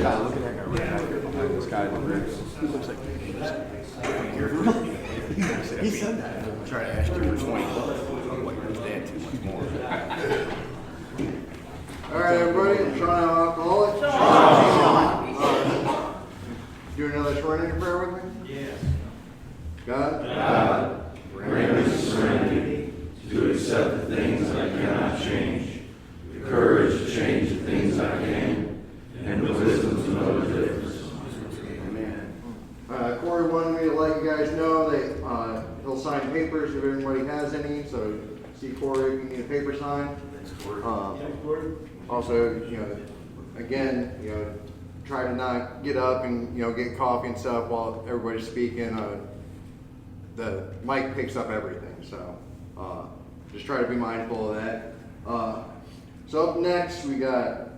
guy, look at that guy right there behind this guy. He looks like he said that. I'm trying to ask you for $20. What was that too much more? All right, everybody. Shawn alcoholic. Do another swearing in prayer with me. Yes. God. Grant me serenity to accept the things I cannot change, the courage to change the things I can, and the wisdom to know the difference. Amen. Corey wanted me to let you guys know that he'll sign papers if anybody has any. So see Corey if you need a paper sign. Also, again, try to not get up and get coffee and stuff while everybody's speaking. The mic picks up everything, so just try to be mindful of that. So up next we got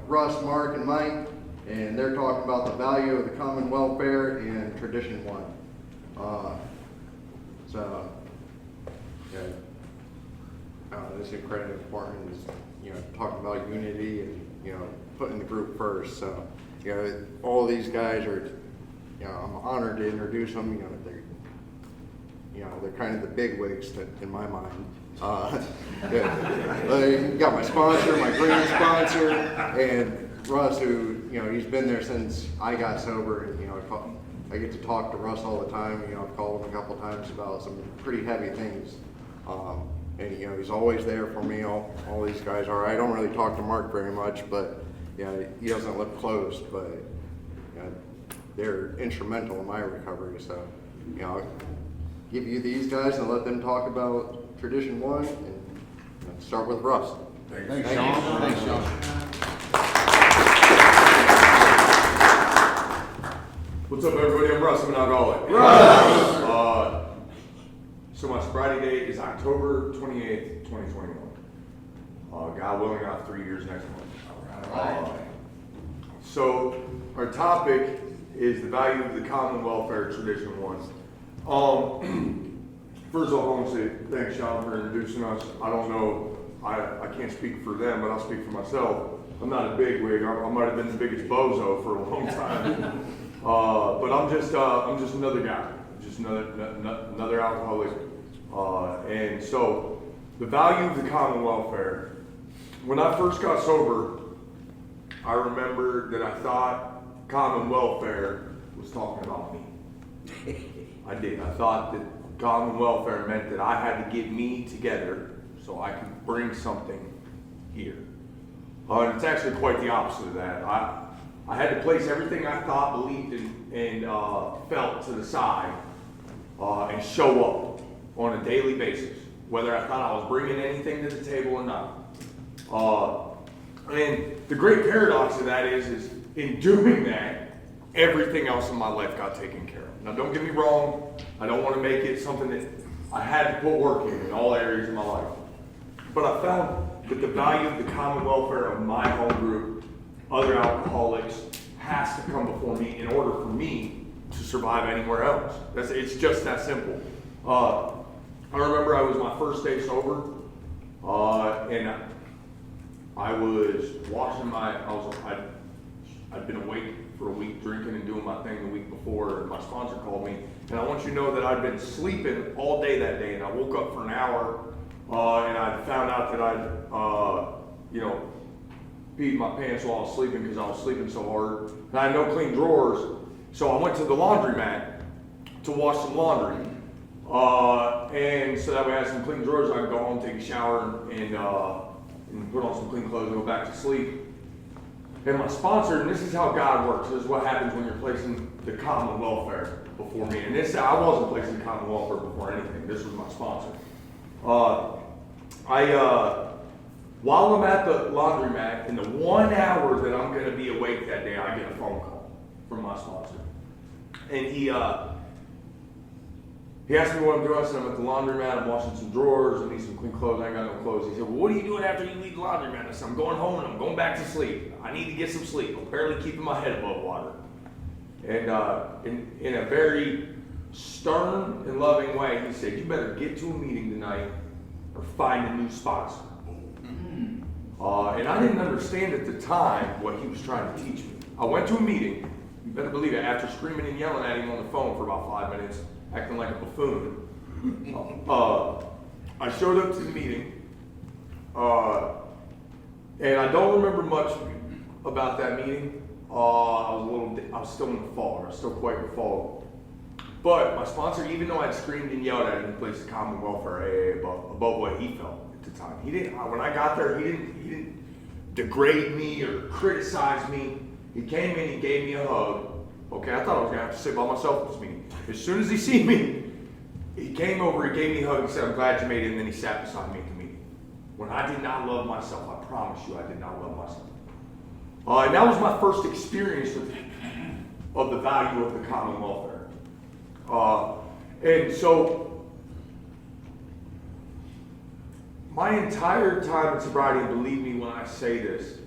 Russ, Mark, and Mike, and they're talking about the value of the common welfare and tradition one. This is incredibly important. Is talking about unity and putting the group first. So all these guys are I'm honored to introduce them. They're kind of the big wigs in my mind. Got my sponsor, my green sponsor, and Russ, who he's been there since I got sober. And I get to talk to Russ all the time. I've called him a couple times about some pretty heavy things, and he's always there for me. All these guys are. I don't really talk to Mark very much, but he doesn't live close, but they're instrumental in my recovery. So I'll give you these guys and let them talk about tradition one, and start with Russ. Thanks, Shawn. Thanks, Shawn. What's up, everybody? I'm Russ. I'm an alcoholic. Russ! So my sobriety date is October 28th, 2021. God willing, I'll have 3 years next month. All right. So our topic is the value of the common welfare tradition one. First of all, I want to say thanks, Shawn, for introducing us. I don't know, I can't speak for them, but I'll speak for myself. I'm not a big wig. I might have been the biggest bozo for a long time. But I'm just another guy, just another alcoholic. And so the value of the common welfare. When I first got sober, I remember that I thought common welfare was talking about me. I did. I thought that common welfare meant that I had to get me together so I could bring something here. And it's actually quite the opposite of that. I had to place everything I thought, believed, and felt to the side and show up on a daily basis, whether I thought I was bringing anything to the table or not. And the great paradox of that is in doing that, everything else in my life got taken care of. Now, don't get me wrong. I don't want to make it something that I had to put work in all areas of my life. But I found that the value of the common welfare of my home group, other alcoholics, has to come before me in order for me to survive anywhere else. It's just that simple. I remember I was my first day sober, and I was washing I'd been awake for a week drinking and doing my thing the week before, and my sponsor called me, and I want you to know that I'd been sleeping all day that day, and I woke up for an hour, and I found out that I'd peed my pants while I was sleeping because I was sleeping so hard, and I had no clean drawers, so I went to the laundromat to wash some laundry, and so that way I had some clean drawers. I could go home, take a shower, and put on some clean clothes and go back to sleep. And my sponsor, and this is how God works, this is what happens when you're placing the common welfare before me. And I wasn't placing the common welfare before anything. This was my sponsor. While I'm at the laundromat, in the 1 hour that I'm going to be awake that day, I get a phone call from my sponsor. And he asked me what I'm doing. I said, I'm at the laundromat, I'm washing some drawers, I need some clean clothes, I ain't got no clothes. He said, well, what are you doing after you leave the laundromat? I said, I'm going home and I'm going back to sleep. I need to get some sleep. I'm barely keeping my head above water. And in a very stern and loving way, he said, you better get to a meeting tonight or find a new sponsor. And I didn't understand at the time what he was trying to teach me. I went to a meeting, you better believe it, after screaming and yelling at him on the phone for about 5 minutes, acting like a buffoon. I showed up to the meeting, and I don't remember much about that meeting. I was still in the fog, I was still quite in the fog. But my sponsor, even though I'd screamed and yelled at him, he placed the common welfare AA above what he felt at the time. He didn't, when I got there, he didn't degrade me or criticize me. He came in, he gave me a hug. Okay, I thought I was gonna have to sit by myself at this meeting. As soon as he seen me, he came over, he gave me a hug, he said, "I'm glad you made it," and then he sat beside me at the meeting. When I did not love myself, I promise you, I did not love myself. And that was my first experience of the value of the common welfare. And so, my entire time in sobriety, and believe me when I say this,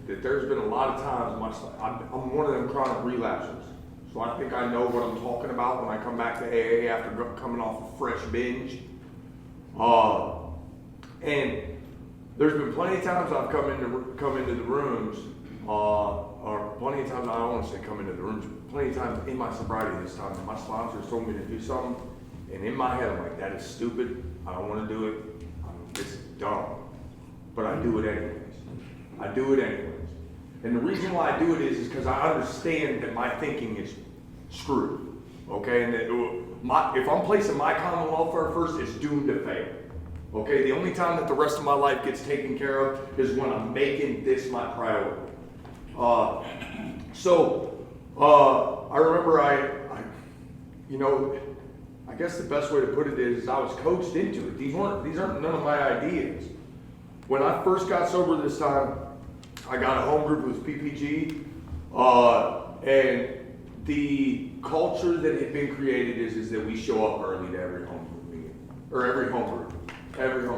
that there's been a lot of times I'm one of them chronic relapsers. So I think I know what I'm talking about when I come back to AA after coming off a fresh binge. And there's been plenty of times I've come into the rooms, or plenty of times, I don't want to say come into the rooms, plenty of times in my sobriety this time, and my sponsors told me to do something, and in my head I'm like, that is stupid, I don't want to do it, it's dumb, but I do it anyways. I do it anyways. And the reason why I do it is because I understand that my thinking is screwed, okay? And that if I'm placing my common welfare first, it's doomed to fail, okay? The only time that the rest of my life gets taken care of is when I'm making this my priority. I remember I guess the best way to put it is I was coached into it. These aren't none of my ideas. When I first got sober this time, I got a home group with PPG, and the culture that had been created is that we show up early to every home group meeting, or every home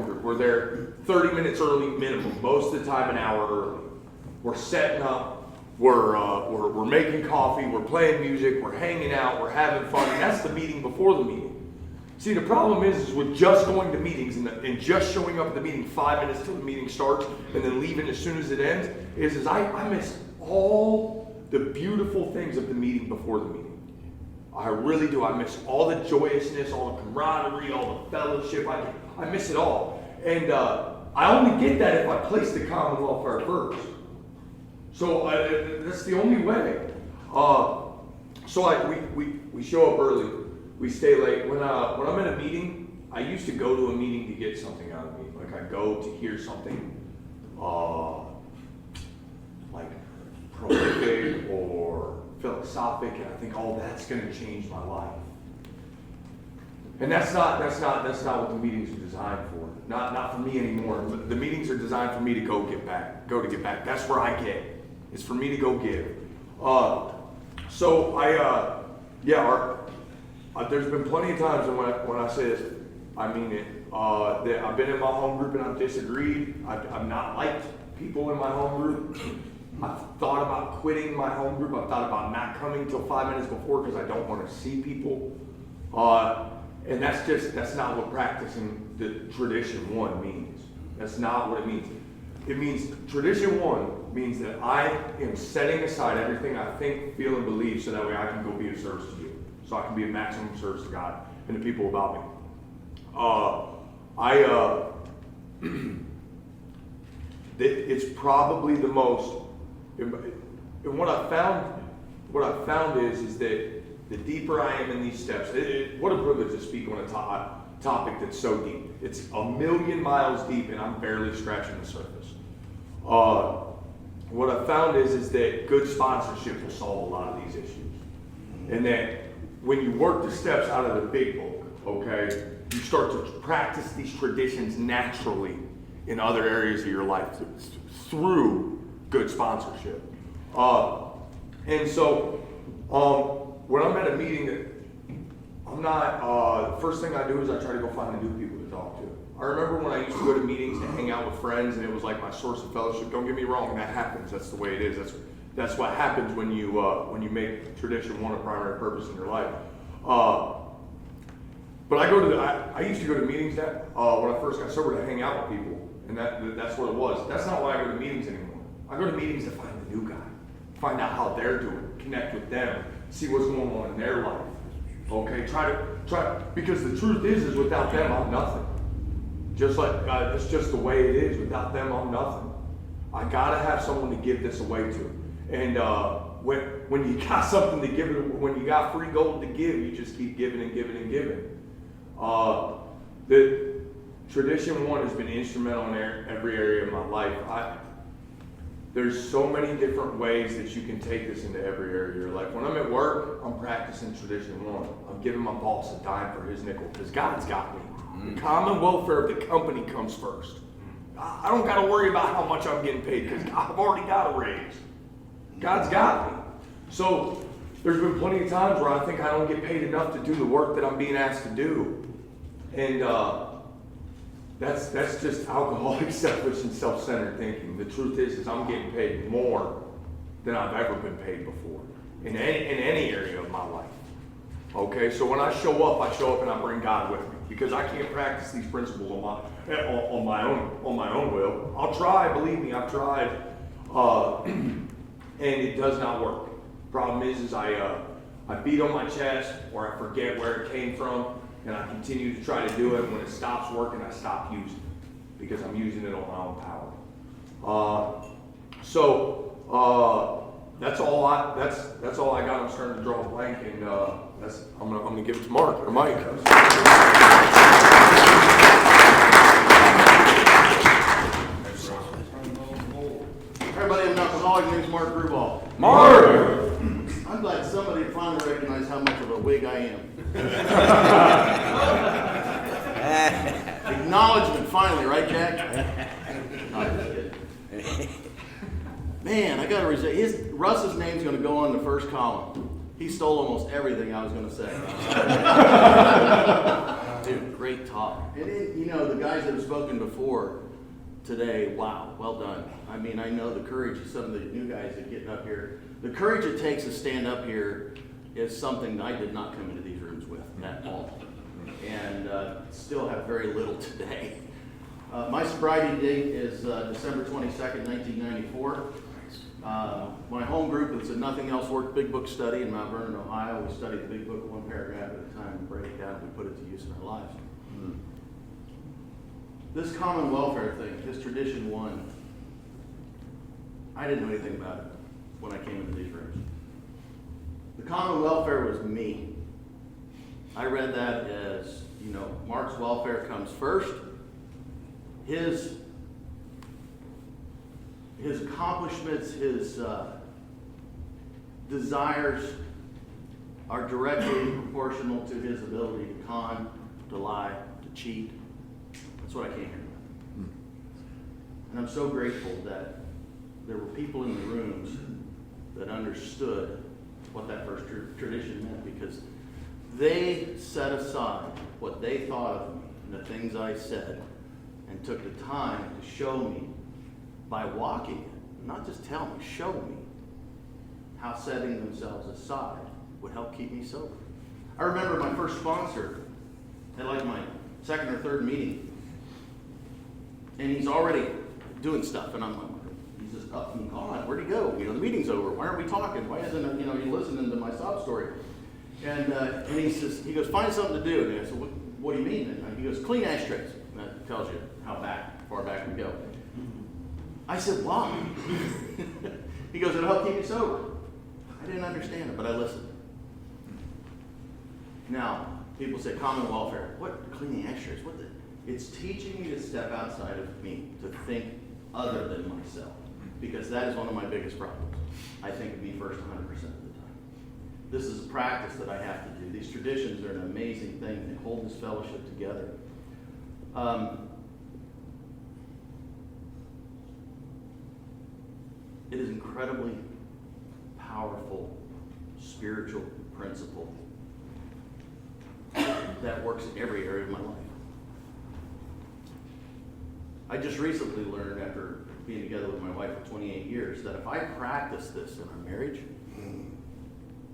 group. We're there 30 minutes early minimum, most of the time an hour early. We're setting up, we're making coffee, we're playing music, we're hanging out, we're having fun, and that's the meeting before the meeting. See, the problem is with just going to meetings and just showing up at the meeting 5 minutes till the meeting starts and then leaving as soon as it ends, is I miss all the beautiful things of the meeting before the meeting. I really do. I miss all the joyousness, all the camaraderie, all the fellowship. I miss it all. And I only get that if I place the common welfare first. So that's the only way. We show up early. We stay late. When I'm in a meeting, I used to go to a meeting to get something out of me. Like I go to hear something like prolific or philosophic, and I think, oh, that's going to change my life. And that's not what the meetings are designed for. Not for me anymore. The meetings are designed for me to go to get back. That's where I get. It's for me to go give. There's been plenty of times when I say this, I mean it. That I've been in my home group and I've disagreed. I've not liked people in my home group. I've thought about quitting my home group. I've thought about not coming till 5 minutes before because I don't want to see people. And that's not what practicing the tradition one means. That's not what it means. It means tradition one means that I am setting aside everything I think, feel, and believe so that way I can go be of service to you. So I can be a maximum service to God and the people about me. It's probably the most, and what I found is that the deeper I am in these steps, what a privilege to speak on a topic that's so deep. It's a million miles deep and I'm barely scratching the surface. What I found is that good sponsorship will solve a lot of these issues. And that when you work the steps out of the big book, okay, you start to practice these traditions naturally in other areas of your life through good sponsorship. And so when I'm at a meeting, I'm not, the first thing I do is I try to go find the new people to talk to. I remember when I used to go to meetings to hang out with friends and it was like my source of fellowship. Don't get me wrong, that happens. That's the way it is. That's what happens when you make tradition one a primary purpose in your life. But I used to go to meetings when I first got sober to hang out with people, and that's what it was. That's not why I go to meetings anymore. I go to meetings to find the new guy, find out how they're doing, connect with them, see what's going on in their life. Okay, try, because the truth is without them, I'm nothing. Just like, it's just the way it is. Without them, I'm nothing. I gotta have someone to give this away to. And when you got something to give it, when you got free gold to give, you just keep giving and giving and giving. The Tradition 1 has been instrumental in every area of my life. There's so many different ways that you can take this into every area of your life. When I'm at work, I'm practicing Tradition 1. I'm giving my boss a dime for his nickel because God's got me. The common welfare of the company comes first. I don't got to worry about how much I'm getting paid because I've already got a raise. God's got me. So there's been plenty of times where I think I don't get paid enough to do the work that I'm being asked to do. And that's just alcoholic, selfish, and self-centered thinking. The truth is I'm getting paid more than I've ever been paid before in any area of my life. Okay, so when I show up and I bring God with me because I can't practice these principles on my own will. I'll try, believe me, I've tried, and it does not work. Problem is I beat on my chest or I forget where it came from. And I continue to try to do it. When it stops working, I stop using it because I'm using it on my own power. That's all I got. I'm starting to draw a blank, and I'm gonna give it to Mark or Mike. Everybody, I'm an alcoholic. My name's Mark Gruball. Mark. I'm glad somebody finally recognized how much of a wig I am. Acknowledgement, finally, right, Jack? No, I'm just kidding. Man, I gotta resist. Russ's name's gonna go on the first column. He stole almost everything I was gonna say. Dude, great talk. And the guys that have spoken before today, wow, well done. I mean, I know the courage of some of the new guys that are getting up here. The courage it takes to stand up here is something I did not come into these rooms with at all. And still have very little today. My sobriety date is December 22nd, 1994. My home group is a Nothing Else Worked Big Book study in Mount Vernon, Ohio. We studied the Big Book one paragraph at a time and break it down and we put it to use in our lives. This common welfare thing, this Tradition 1, I didn't know anything about it when I came into these rooms. The common welfare was me. I read that as, Mark's welfare comes first. His accomplishments, his desires are directly proportional to his ability to con, to lie, to cheat. That's what I came here with. And I'm so grateful that there were people in the rooms that understood what that first tradition meant, because they set aside what they thought of me and the things I said and took the time to show me by walking it, not just tell me, show me how setting themselves aside would help keep me sober. I remember my first sponsor at like my second or third meeting, and he's already doing stuff, and I'm like, he's just up and gone. Where'd he go? The meeting's over. Why aren't we talking? Why isn't you listening to my sob story? And he goes, find something to do. And I said, what do you mean? And he goes, clean ashtrays. And that tells you how far back we go. I said, why? He goes, it'll help keep you sober. I didn't understand it, but I listened. Now, people say common welfare. What? Cleaning ashtrays? It's teaching me to step outside of me, to think other than myself. Because that is one of my biggest problems. I think of me first 100% of the time. This is a practice that I have to do. These traditions are an amazing thing. They hold this fellowship together. It is incredibly powerful spiritual principle that works in every area of my life. I just recently learned, after being together with my wife for 28 years, that if I practice this in our marriage,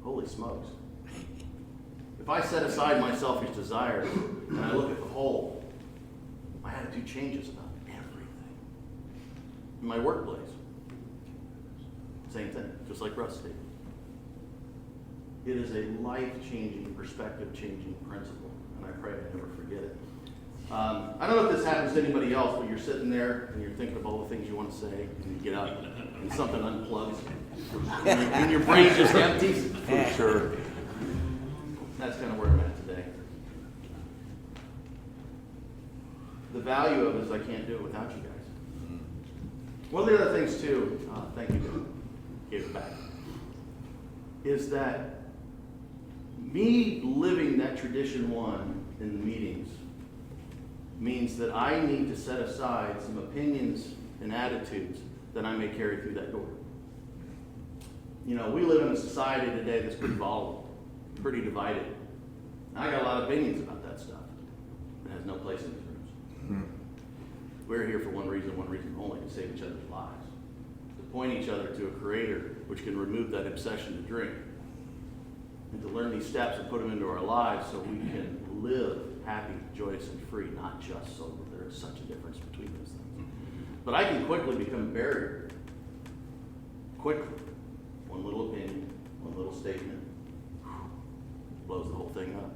holy smokes. If I set aside my selfish desires and I look at the whole, my attitude changes about everything. In my workplace, Same thing, just like Russ stated. It is a life-changing, perspective-changing principle, and I pray I never forget it. I don't know if this happens to anybody else, but you're sitting there and you're thinking of all the things you want to say, and you get up and something unplugs, and your brain just empties. For sure. That's kind of where I'm at today. The value of it is I can't do it without you guys. One of the other things too, thank you, Dave, gave it back, is that me living that tradition one in the meetings means that I need to set aside some opinions and attitudes that I may carry through that door. You know, we live in a society today that's pretty volatile, pretty divided. And I got a lot of opinions about that stuff. It has no place in these rooms. We're here for one reason only, to save each other's lives. To point each other to a creator which can remove that obsession to drink. And to learn these steps and put them into our lives so we can live happy, joyous, and free, not just sober. There is such a difference between those things. But I can quickly become a barrier. Quickly. One little opinion, one little statement, blows the whole thing up.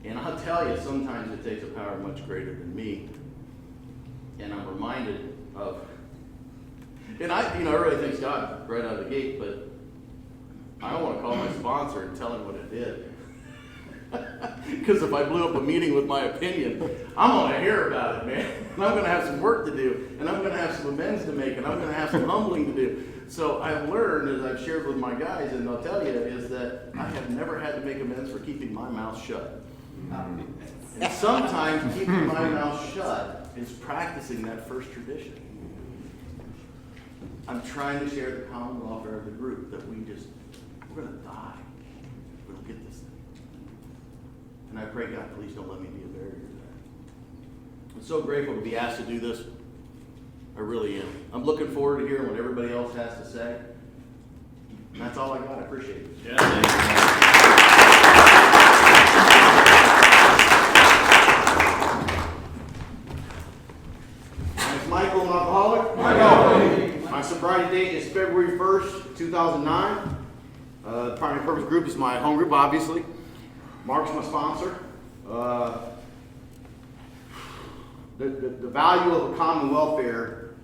And I'll tell you, sometimes it takes a power much greater than me. And I'm reminded of, and I really thank God right out of the gate, but I don't want to call my sponsor and tell him what I did. Because if I blew up a meeting with my opinion, I'm going to hear about it, man. And I'm going to have some work to do, and I'm going to have some amends to make, and I'm going to have some humbling to do. So I've learned, as I've shared with my guys, and I'll tell you, is that I have never had to make amends for keeping my mouth shut. And sometimes keeping my mouth shut is practicing that first tradition. I'm trying to share the common welfare of the group, that we're going to die if we don't get this thing. And I pray, God, please don't let me be a barrier to that. I'm so grateful to be asked to do this. I really am. I'm looking forward to hearing what everybody else has to say. And that's all I got. I appreciate it. Yeah. My name's Michael, I'm an alcoholic. Michael. My sobriety date is February 1st, 2009. The primary purpose group is my home group, obviously. Mark's my sponsor. The value of a common welfare.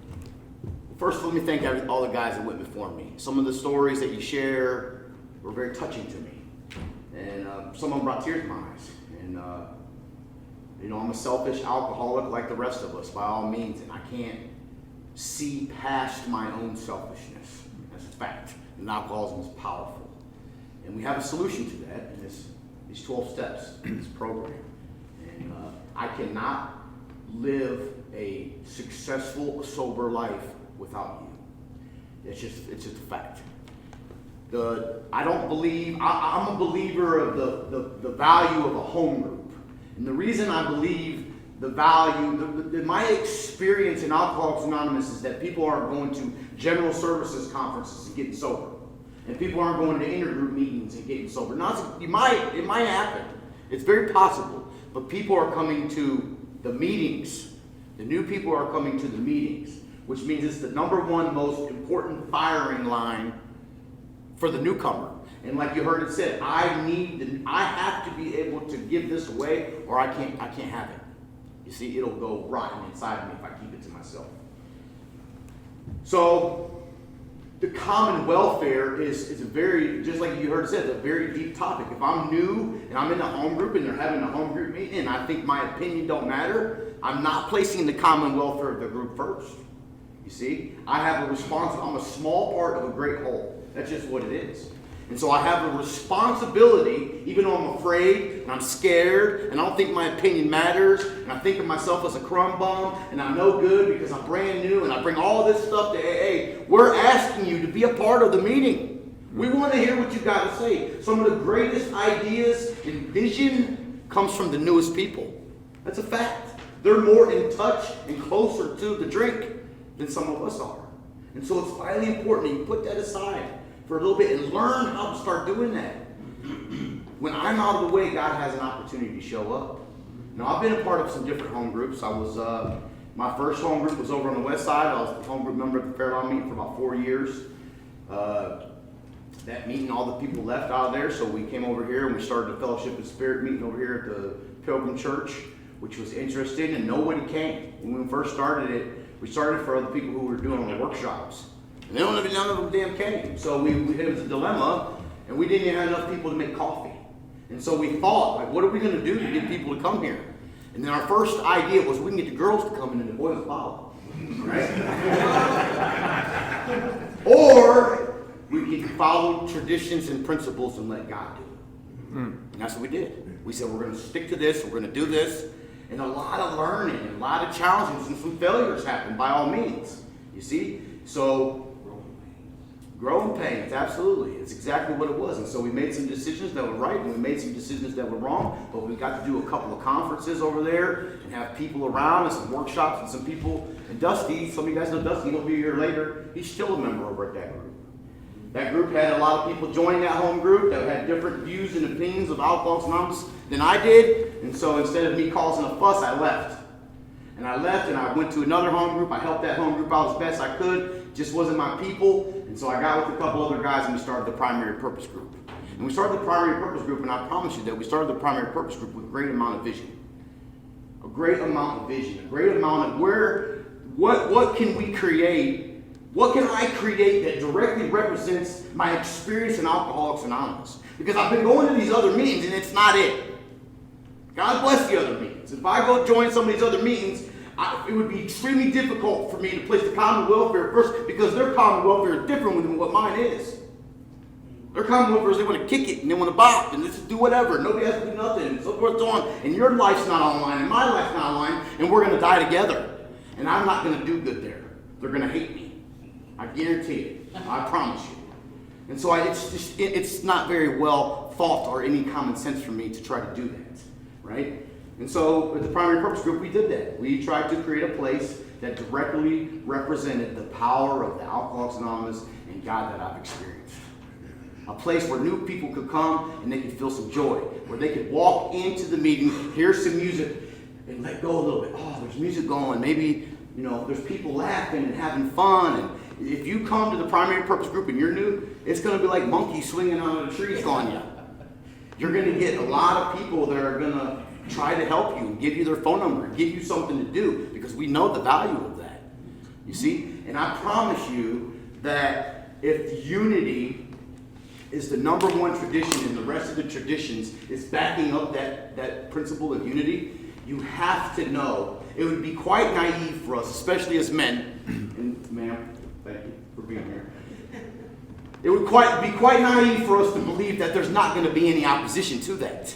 First, let me thank all the guys that went before me. Some of the stories that you share were very touching to me. And some of them brought tears to my eyes. And, I'm a selfish alcoholic like the rest of us, by all means. And I can't see past my own selfishness. That's a fact. And alcoholism is powerful. And we have a solution to that in these 12 steps in this program. And I cannot live a successful, sober life without you. It's just a fact. I don't believe, I'm a believer of the value of a home group. And the reason I believe the value, my experience in Alcoholics Anonymous is that people aren't going to general services conferences and getting sober. And people aren't going to intergroup meetings and getting sober. It might happen. It's very possible. But people are coming to the meetings. The new people are coming to the meetings, which means it's the number one most important firing line for the newcomer. And like you heard it said, I have to be able to give this away, or I can't have it. You see, it'll go rotten inside of me if I keep it to myself. So the common welfare is a very, just like you heard it said, a very deep topic. If I'm new and I'm in a home group and they're having a home group meeting and I think my opinion don't matter, I'm not placing the common welfare of the group first. You see, I have a responsibility. I'm a small part of a great whole. That's just what it is. And so I have a responsibility, even though I'm afraid and I'm scared and I don't think my opinion matters and I think of myself as a crumb bum and I'm no good because I'm brand new and I bring all this stuff to AA. We're asking you to be a part of the meeting. We want to hear what you got to say. Some of the greatest ideas and vision comes from the newest people. That's a fact. They're more in touch and closer to the drink than some of us are. And so it's vitally important that you put that aside for a little bit and learn how to start doing that. When I'm out of the way, God has an opportunity to show up. Now, I've been a part of some different home groups. I was My first home group was over on the west side. I was the home group member at the Fairlawn meeting for about 4 years. That meeting, all the people left out of there, so we came over here and we started a Fellowship in Spirit meeting over here at the Pilgrim Church, which was interesting, and nobody came. When we first started it, we started for other people who were doing the workshops. And none of them damn came. So it was a dilemma, and we didn't even have enough people to make coffee. And so we thought, like, what are we going to do to get people to come here? And then our first idea was we can get the girls to come in and the boys follow. Right? Or we can follow traditions and principles and let God do it. And that's what we did. We said, we're going to stick to this, we're going to do this. And a lot of learning, and a lot of challenges, and some failures happened by all means. You see? So, growing pains, absolutely. It's exactly what it was. And so we made some decisions that were right, and we made some decisions that were wrong. But we got to do a couple of conferences over there, and have people around, and some workshops, and some people. And Dusty, some of you guys know Dusty, he'll be here later. He's still a member over at that group. That group had a lot of people join that home group that had different views and opinions of Alcoholics Anonymous than I did. And so instead of me causing a fuss, I left. And I left and I went to another home group. I helped that home group out as best I could. Just wasn't my people. And so I got with a couple other guys and we started the Primary Purpose Group. And we started the Primary Purpose Group, and I promise you that we started the Primary Purpose Group with a great amount of vision. A great amount of vision. A great amount of what can we create? What can I create that directly represents my experience in Alcoholics Anonymous? Because I've been going to these other meetings and it's not it. God bless the other meetings. If I go join some of these other meetings, it would be extremely difficult for me to place the common welfare first, because their common welfare is different than what mine is. Their common welfare is they want to kick it and they want to bop and just do whatever. Nobody has to do nothing and so forth and so on. And your life's not online and my life's not online, and we're going to die together. And I'm not going to do good there. They're going to hate me. I guarantee it. I promise you. And so it's not very well thought or any common sense for me to try to do that, right? And so with the Primary Purpose Group, we did that. We tried to create a place that directly represented the power of the Alcoholics Anonymous and God that I've experienced. A place where new people could come and they could feel some joy, where they could walk into the meeting, hear some music, and let go a little bit. Oh, there's music going. Maybe, there's people laughing and having fun. And if you come to the Primary Purpose Group and you're new, it's going to be like monkeys swinging out of the trees on you. You're going to get a lot of people that are going to try to help you, give you their phone number, give you something to do, because we know the value of that. You see? And I promise you that if unity is the number one tradition and the rest of the traditions is backing up that principle of unity, you have to know it would be quite naive for us, especially as men, and ma'am, thank you for being here. It would be quite naive for us to believe that there's not going to be any opposition to that.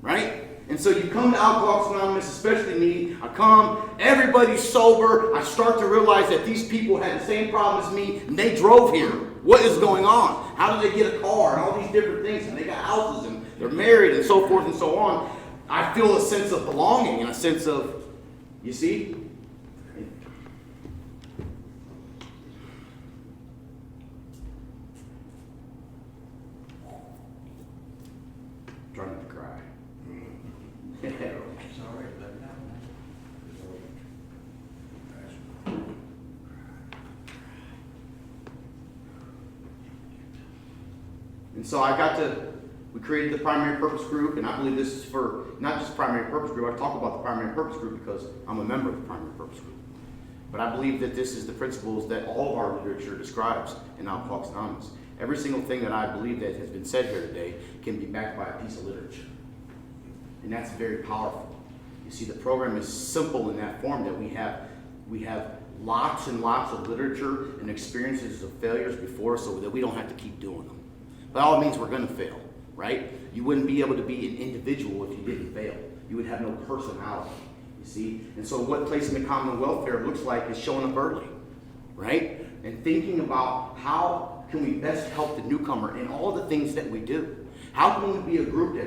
Right? And so you come to Alcoholics Anonymous, especially me, I come, everybody's sober, I start to realize that these people had the same problem as me, and they drove here. What is going on? How did they get a car, and all these different things, and they got houses, and they're married, and so forth and so on. I feel a sense of belonging and a sense of, you see? Trying not to cry. And so we created the Primary Purpose Group, and I believe this is for not just Primary Purpose Group. I talk about the Primary Purpose Group because I'm a member of the Primary Purpose Group. But I believe that this is the principles that all of our literature describes in Alcoholics Anonymous. Every single thing that I believe that has been said here today can be backed by a piece of literature. And that's very powerful. You see, the program is simple in that form that we have lots and lots of literature and experiences of failures before us so that we don't have to keep doing them. By all means, we're going to fail, right? You wouldn't be able to be an individual if you didn't fail. You would have no personality, you see? And so what placing the common welfare looks like is showing up early, right? And thinking about how can we best help the newcomer in all the things that we do. How can we be a group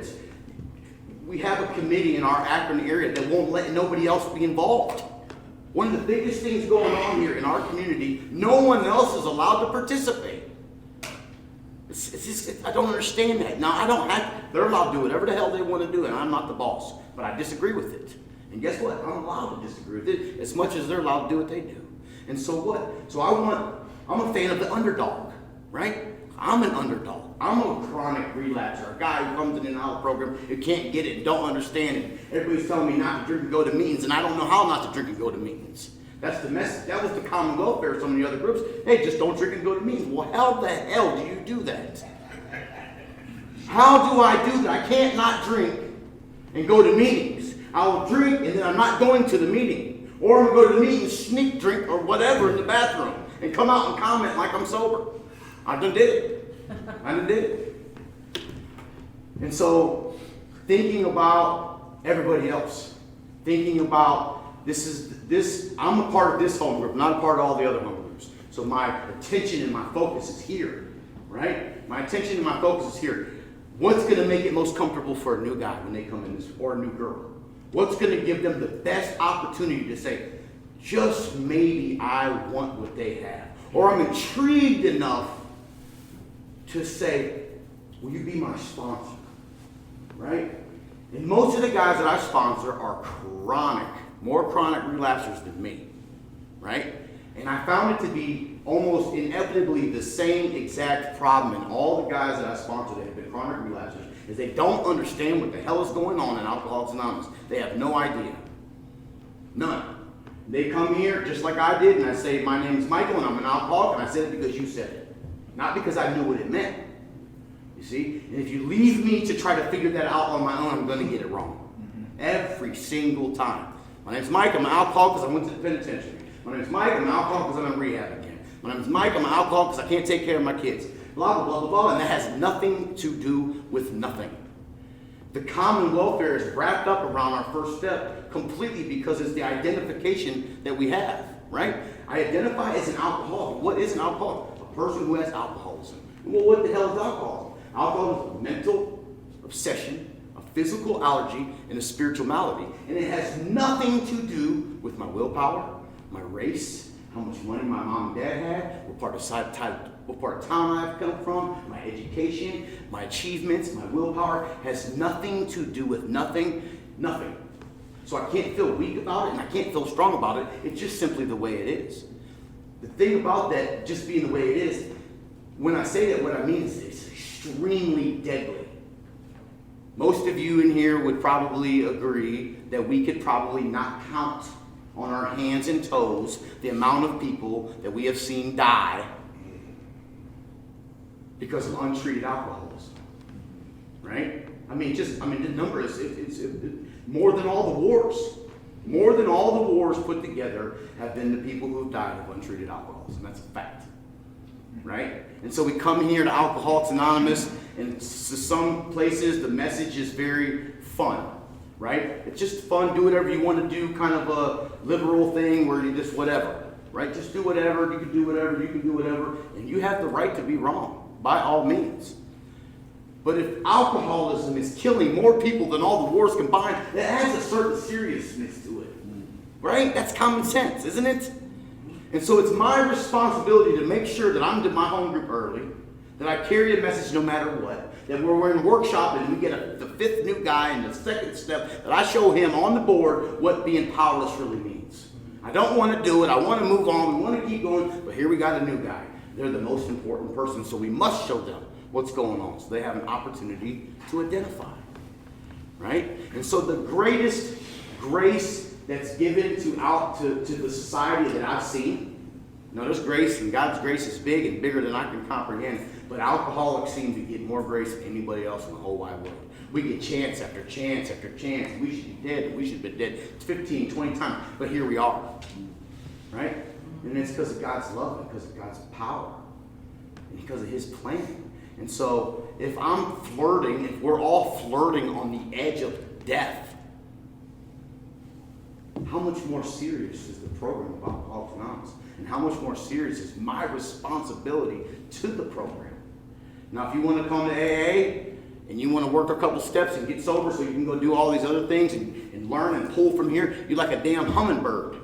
we have a committee in our Akron area that won't let nobody else be involved. One of the biggest things going on here in our community, no one else is allowed to participate. I don't understand that. Now, they're allowed to do whatever the hell they want to do, and I'm not the boss, but I disagree with it. And guess what? I'm allowed to disagree with it as much as they're allowed to do what they do. And so what? So I'm a fan of the underdog, right? I'm an underdog. I'm a chronic relapser, a guy who comes in and out of the program and can't get it and don't understand it. Everybody's telling me not to drink and go to meetings, and I don't know how not to drink and go to meetings. That's the message. That was the common welfare of some of the other groups. Hey, just don't drink and go to meetings. Well, how the hell do you do that? How do I do that? I can't not drink and go to meetings. I will drink and then I'm not going to the meeting. Or I'm going to go to the meeting and sneak drink or whatever in the bathroom and come out and comment like I'm sober. I done did it. I done did it. And so thinking about everybody else, thinking about I'm a part of this home group, not a part of all the other home groups. So my attention and my focus is here, right? My attention and my focus is here. What's going to make it most comfortable for a new guy when they come in this, or a new girl? What's going to give them the best opportunity to say, just maybe I want what they have? Or I'm intrigued enough to say, will you be my sponsor? Right? And most of the guys that I sponsor are more chronic relapsers than me. Right? And I found it to be almost inevitably the same exact problem in all the guys that I sponsor that have been chronic relapsers, is they don't understand what the hell is going on in Alcoholics Anonymous. They have no idea. None. They come here just like I did, and I say, my name is Michael, and I'm an alcoholic, and I said it because you said it. Not because I knew what it meant. You see? And if you leave me to try to figure that out on my own, I'm going to get it wrong. Every single time. My name's Mike, I'm an alcoholic because I went to the penitentiary. My name's Mike, I'm an alcoholic because I'm in rehab again. My name's Mike, I'm an alcoholic because I can't take care of my kids. Blah, blah, blah, blah, blah, and that has nothing to do with nothing. The common welfare is wrapped up around our first step completely because it's the identification that we have, right? I identify as an alcoholic. What is an alcoholic? A person who has alcoholism. Well, what the hell is alcoholism? Alcoholism is a mental obsession, a physical allergy, and a spiritual malady. And it has nothing to do with my willpower, my race, how much money my mom and dad had, what part of town I've come from, my education, my achievements, my willpower has nothing to do with nothing. So I can't feel weak about it and I can't feel strong about it. It's just simply the way it is. The thing about that just being the way it is, when I say that, what I mean is it's extremely deadly. Most of you in here would probably agree that we could probably not count on our hands and toes the amount of people that we have seen die because of untreated alcoholism, right? I mean, the number is it's more than all the wars. More than all the wars put together have been the people who have died of untreated alcoholism. That's a fact, right? And so we come here to Alcoholics Anonymous, and to some places the message is very fun, right? It's just fun, do whatever you want to do, kind of a liberal thing where you just whatever, right? Just do whatever, you can do whatever, you can do whatever, and you have the right to be wrong, by all means. But if alcoholism is killing more people than all the wars combined, that has a certain seriousness to it, right? That's common sense, isn't it? And so it's my responsibility to make sure that I'm to my home group early, that I carry a message no matter what, that we're in workshop and we get the fifth new guy in the second step, that I show him on the board what being powerless really means. I don't want to do it. I want to move on. We want to keep going. But here we got a new guy. They're the most important person, so we must show them what's going on so they have an opportunity to identify, right? And so the greatest grace that's given to the society that I've seen, there's grace, and God's grace is big and bigger than I can comprehend, but alcoholics seem to get more grace than anybody else in the whole wide world. We get chance after chance after chance. We should be dead. We should have been dead 15, 20 times, but here we are, right? And it's because of God's love, because of God's power, and because of His plan. And so if we're all flirting on the edge of death, how much more serious is the program of Alcoholics Anonymous? And how much more serious is my responsibility to the program? Now, if you want to come to AA and you want to work a couple steps and get sober so you can go do all these other things and learn and pull from here, you're like a damn hummingbird.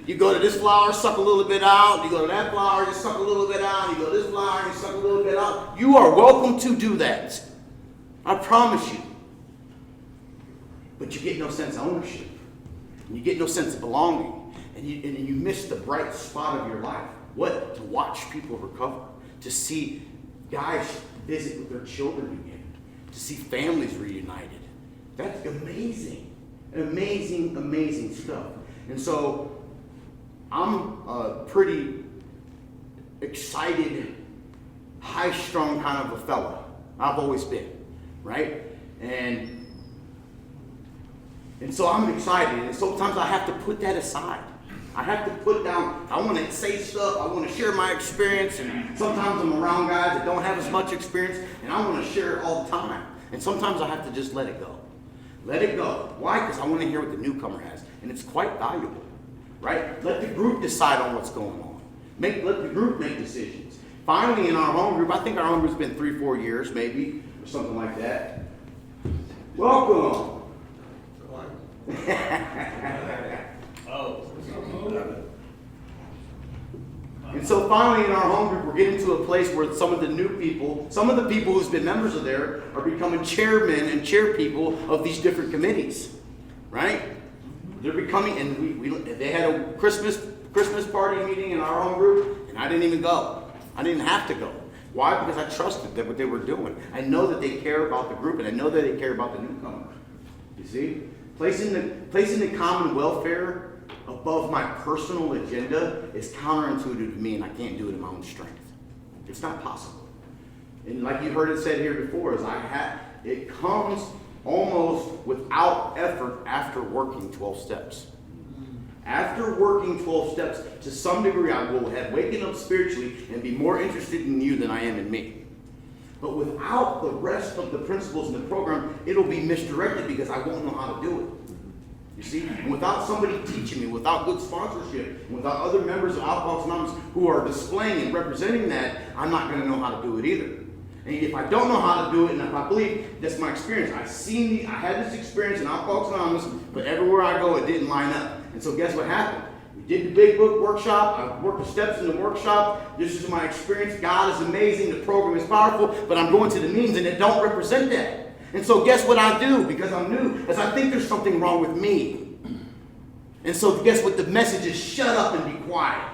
You go to this flower, suck a little bit out. You go to that flower, you suck a little bit out. You go to this flower, you suck a little bit out. You are welcome to do that. I promise you. but you get no sense of ownership. And you get no sense of belonging. And you miss the bright spot of your life. What? To watch people recover. To see guys visit with their children again. To see families reunited. That's amazing. Amazing, amazing stuff. And so I'm a pretty excited, high-strung kind of a fella. I've always been, right? And so I'm excited, and sometimes I have to put that aside. I have to put down, I want to say stuff, I want to share my experience, and sometimes I'm around guys that don't have as much experience, and I want to share it all the time. And sometimes I have to just let it go. Let it go. Why? Because I want to hear what the newcomer has, and it's quite valuable, right? Let the group decide on what's going on. Let the group make decisions. Finally, in our home group, I think our home group's been 3-4 years, maybe, or something like that. Welcome. And so finally in our home group, we're getting to a place where some of the new people, some of the people who's been members of there are becoming chairmen and chair people of these different committees, right? They're becoming, and they had a Christmas party meeting in our home group, and I didn't even go. I didn't have to go. Why? Because I trusted that what they were doing. I know that they care about the group, and I know that they care about the newcomer. You see? Placing the common welfare above my personal agenda is counterintuitive to me, and I can't do it in my own strength. It's not possible. And like you heard it said here before, it comes almost without effort after working 12 steps. After working 12 steps, to some degree, I will have waken up spiritually and be more interested in you than I am in me. But without the rest of the principles in the program, it'll be misdirected because I won't know how to do it. You see? And without somebody teaching me, without good sponsorship, without other members of Alcoholics Anonymous who are displaying and representing that, I'm not going to know how to do it either. And if I don't know how to do it, and if I believe that's my experience, I had this experience in Alcoholics Anonymous, but everywhere I go, it didn't line up. And so guess what happened? We did the big book workshop. I worked the steps in the workshop. This is my experience. God is amazing. The program is powerful. But I'm going to the meetings and it don't represent that. And so guess what I do? Because I'm new, is I think there's something wrong with me. And so guess what? The message is shut up and be quiet.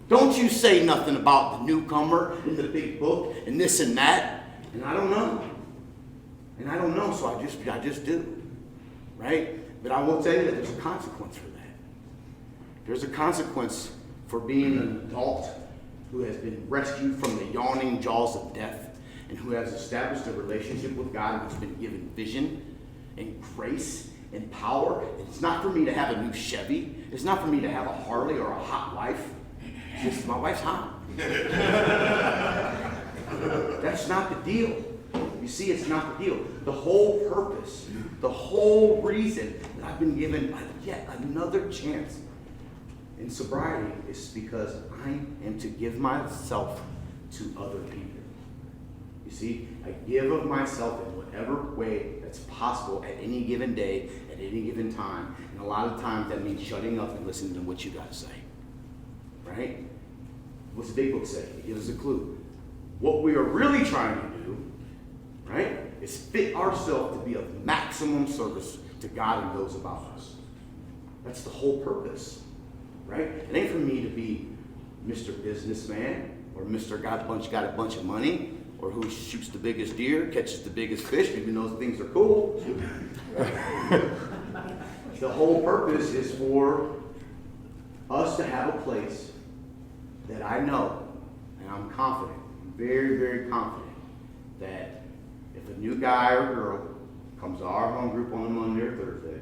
Don't you say nothing about the newcomer in the big book and this and that. And I don't know. And I don't know, so I just do. Right? But I will tell you that there's a consequence for that. There's a consequence for being an adult who has been rescued from the yawning jaws of death and who has established a relationship with God and has been given vision and grace and power. And it's not for me to have a new Chevy. It's not for me to have a Harley or a hot wife. It's just my wife's hot. That's not the deal. You see, it's not the deal. The whole purpose, the whole reason that I've been given yet another chance in sobriety is because I am to give myself to other people. You see, I give of myself in whatever way that's possible at any given day, at any given time. And a lot of times that means shutting up and listening to what you got to say. Right? What's the big book say? It gives us a clue. What we are really trying to do, right, is fit ourselves to be of maximum service to God and those about us. That's the whole purpose, right? It ain't for me to be Mr. Businessman or Mr. got a bunch of money or who shoots the biggest deer, catches the biggest fish, even those things are cool. The whole purpose is for us to have a place that I know, and I'm confident, very, very confident, that if a new guy or girl comes to our home group on a Monday or Thursday,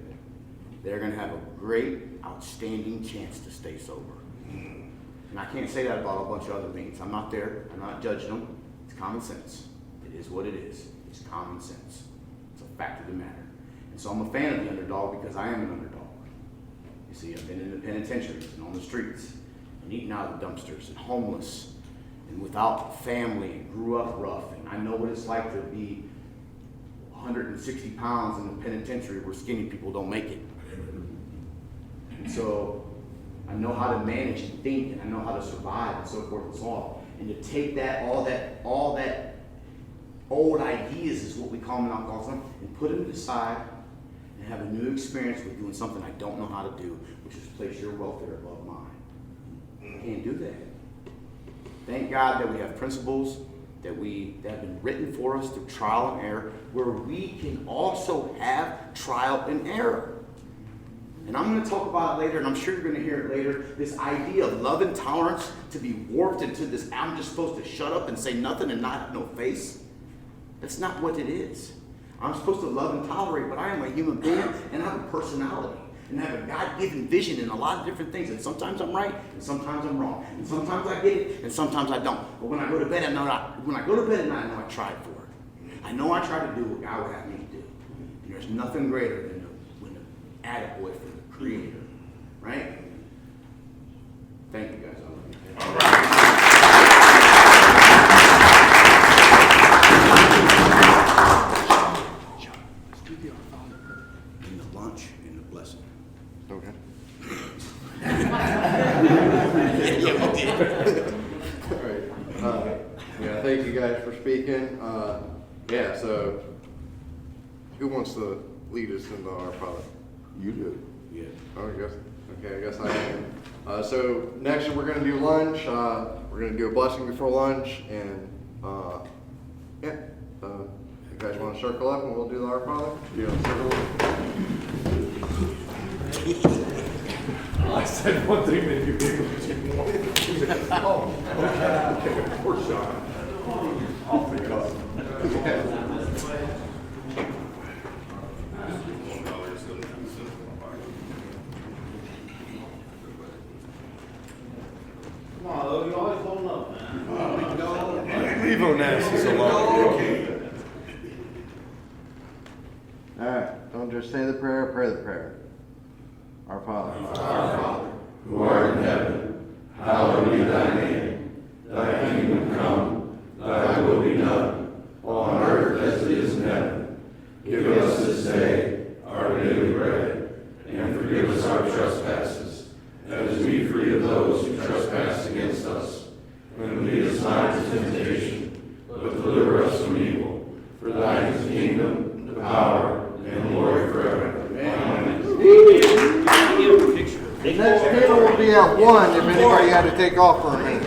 they're going to have a great, outstanding chance to stay sober. And I can't say that about a bunch of other meetings. I'm not there. I'm not judging them. It's common sense. It is what it is. It's common sense. It's a fact of the matter. And so I'm a fan of the underdog because I am an underdog. You see, I've been in the penitentiaries and on the streets and eating out of the dumpsters and homeless and without family and grew up rough. And I know what it's like to be 160 pounds in the penitentiary where skinny people don't make it. And so I know how to manage and think, and I know how to survive and so forth and so on. And to take that, all that old ideas is what we call them in alcoholism, and put them aside and have a new experience with doing something I don't know how to do, which is place your welfare above mine. I can't do that. Thank God that we have principles that have been written for us through trial and error, where we can also have trial and error. And I'm going to talk about it later, and I'm sure you're going to hear it later, this idea of love and tolerance to be warped into this, I'm just supposed to shut up and say nothing and not have no face. That's not what it is. I'm supposed to love and tolerate, but I am a human being, and I have a personality, and I have a God-given vision in a lot of different things, and sometimes I'm right, and sometimes I'm wrong, and sometimes I get it, and sometimes I don't. But when I go to bed at night, I know I tried for it. I know I tried to do what God would have me to do. And there's nothing greater than when the attaboy for the Creator, right? Thank you, guys. I love you. All right. And the lunch and the blessing. Okay. All right. Yeah, thank you guys for speaking. Yeah, so who wants to lead us into our product? You do. Yeah. Oh, I guess I am. So next we're gonna do lunch. We're gonna do a blessing before lunch, and yeah. You guys want to circle up and we'll do Our Father? Yeah, circle up. I said one thing that you did. Oh, okay, poor Shawn. Off the cuff. Come on, Lou, you always holding up, man. Leave Onassis alone. All right, don't just say the prayer, pray the prayer. Our Father. Who art in heaven, hallowed be thy name. Thy kingdom come, thy will be done, on earth as it is in heaven. Give us this day our daily bread, and forgive us our trespasses, as we forgive those who trespass against us. And lead us not into temptation, but deliver us from evil. For thine is the kingdom, the power, and glory forever. Amen. The next table will be at 1 if anybody had to take off for a minute.